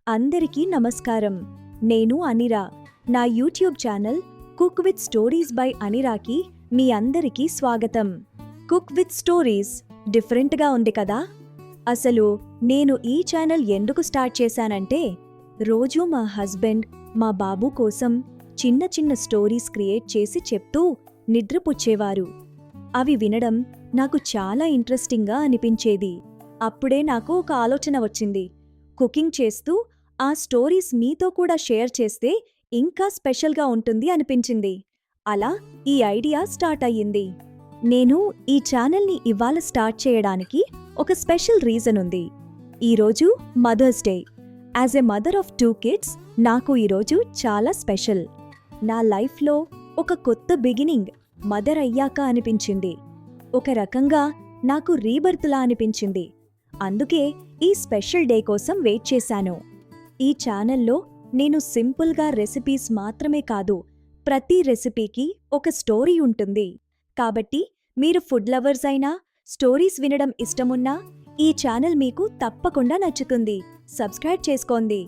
అందరికీ నమస్కారం. నేను అనిరా. నా YouTube channel cook with stories by అనిరాకి మీ అందరికీ స్వాగతం. కుక్ విత్ స్టోరీస్ డిఫరెంట్గా ఉంది కదా? అసలు నేను ఈ ఛానల్ ఎందుకు స్టార్ట్ చేశానంటే, రోజూ మా హస్బెండ్, మా బాబు కోసం చిన్న చిన్న స్టోరీస్ క్రియేట్ చేసి చెప్తూ నిద్రపుచ్చేవారు. అవి వినడం నాకు చాలా ఇంట్రెస్టింగ్గా అనిపించేది. అప్పుడే నాకు ఒక ఆలోచన వచ్చింది. కుకింగ్ చేస్తూ ఆ స్టోరీస్ మీతో కూడా షేర్ చేస్తే ఇంకా స్పెషల్గా ఉంటుంది అనిపించింది. అలా ఈ ఐడియా స్టార్ట్ అయ్యింది. నేను ఈ ఛానల్ని ఇవాళ స్టార్ట్ చేయడానికి ఒక స్పెషల్ రీజన్ ఉంది. ఈరోజు mother's day. As a mother of 2 kids నాకు ఈరోజు చాలా స్పెషల్. నా లైఫ్లో ఒక కొత్త బిగినింగ్ మదర్ అయ్యాక అనిపించింది. ఒక రకంగా నాకు రీబర్త్లా అనిపించింది. అందుకే ఈ స్పెషల్ డే కోసం వెయిట్ చేశాను. ఈ ఛానల్లో నేను సింపుల్గా రెసిపీస్ మాత్రమే కాదు, ప్రతి రెసిపీకి ఒక స్టోరీ ఉంటుంది. కాబట్టి మీరు ఫుడ్ లవర్స్ అయినా, స్టోరీస్ వినడం ఇష్టమున్నా ఈ ఛానల్ మీకు తప్పకుండా నచ్చుతుంది. సబ్స్క్రైబ్ చేసుకోండి.